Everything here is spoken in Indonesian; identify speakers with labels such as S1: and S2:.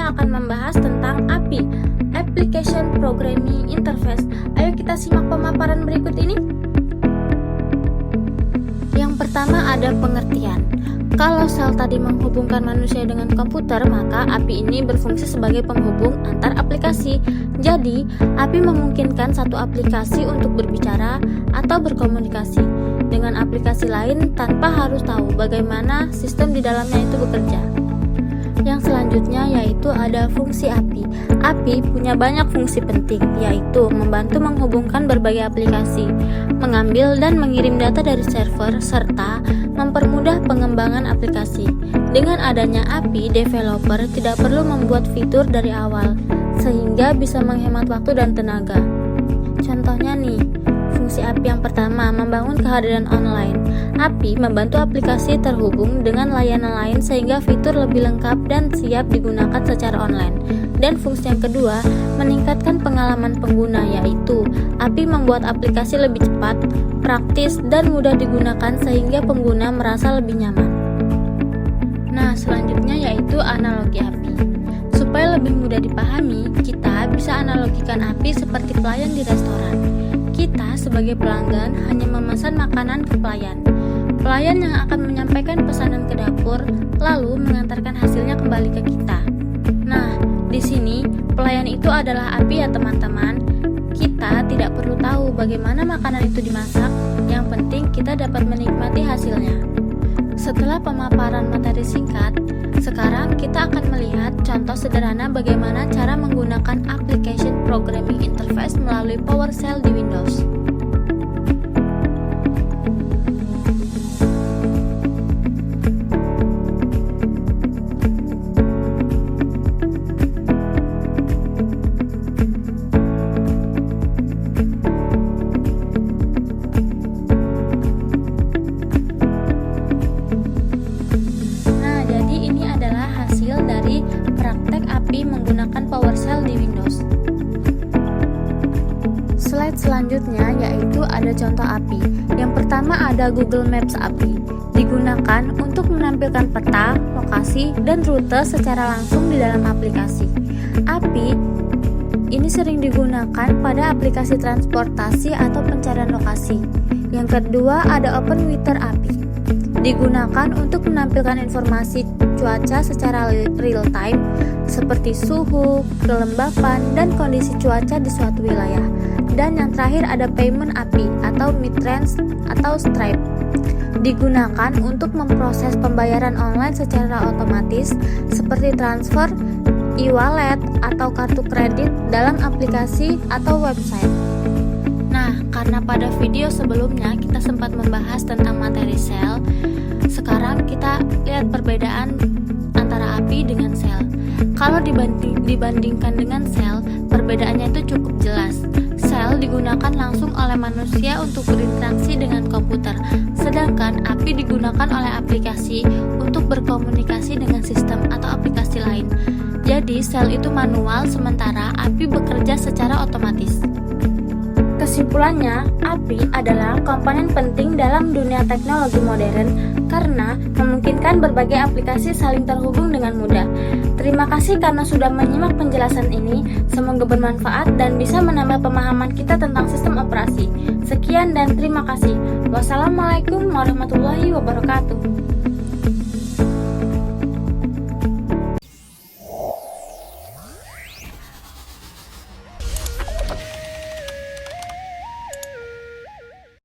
S1: kita akan membahas tentang API, Application Programming Interface. Ayo kita simak pemaparan berikut ini. Yang pertama ada pengertian. Kalau sel tadi menghubungkan manusia dengan komputer, maka API ini berfungsi sebagai penghubung antar aplikasi. Jadi, API memungkinkan satu aplikasi untuk berbicara atau berkomunikasi dengan aplikasi lain tanpa harus tahu bagaimana sistem di dalamnya itu bekerja. Yang selanjutnya yaitu ada fungsi API. API punya banyak fungsi penting, yaitu membantu menghubungkan berbagai aplikasi, mengambil dan mengirim data dari server, serta mempermudah pengembangan aplikasi. Dengan adanya API, developer tidak perlu membuat fitur dari awal, sehingga bisa menghemat waktu dan tenaga. Contohnya nih, fungsi API yang pertama, membangun kehadiran online. API membantu aplikasi terhubung dengan layanan lain sehingga fitur lebih lengkap dan siap digunakan secara online. Dan fungsi yang kedua, meningkatkan pengalaman pengguna, yaitu API membuat aplikasi lebih cepat, praktis, dan mudah digunakan sehingga pengguna merasa lebih nyaman. Nah, selanjutnya yaitu analogi API. Supaya lebih mudah dipahami, kita bisa analogikan API seperti pelayan di restoran. Kita sebagai pelanggan hanya memesan makanan ke pelayan. Pelayan yang akan menyampaikan pesanan ke dapur, lalu mengantarkan hasilnya kembali ke kita. Nah, di sini pelayan itu adalah API ya teman-teman. Kita tidak perlu tahu bagaimana makanan itu dimasak, yang penting kita dapat menikmati hasilnya. Setelah pemaparan materi singkat, sekarang kita akan melihat contoh sederhana bagaimana cara menggunakan Application Programming Interface melalui PowerShell di Windows. Dari praktek API menggunakan PowerShell di Windows. Slide selanjutnya yaitu ada contoh API. Yang pertama ada Google Maps API. Digunakan untuk menampilkan peta, lokasi, dan rute secara langsung di dalam aplikasi. API ini sering digunakan pada aplikasi transportasi atau pencarian lokasi. Yang kedua ada OpenWeather API. Digunakan untuk menampilkan informasi cuaca secara real time seperti suhu, kelembapan, dan kondisi cuaca di suatu wilayah. Dan yang terakhir ada Payment API atau Midrange atau Stripe. Digunakan untuk memproses pembayaran online secara otomatis seperti transfer, e-wallet, atau kartu kredit dalam aplikasi atau website. Nah, karena pada video sebelumnya kita sempat membahas tentang materi shell, sekarang kita lihat perbedaan antara API dengan shell. Kalau dibandingkan dengan shell, perbedaannya itu cukup jelas. Shell digunakan langsung oleh manusia untuk berinteraksi dengan komputer, sedangkan API digunakan oleh aplikasi untuk berkomunikasi dengan sistem atau aplikasi lain. Jadi, shell itu manual, sementara API bekerja secara otomatis. Kesimpulannya, API adalah komponen penting dalam dunia teknologi modern karena memungkinkan berbagai aplikasi saling terhubung dengan mudah. Terima kasih karena sudah menyimak penjelasan ini. Semoga bermanfaat dan bisa menambah pemahaman kita tentang sistem operasi. Sekian dan terima kasih. Wassalamualaikum warahmatullahi wabarakatuh.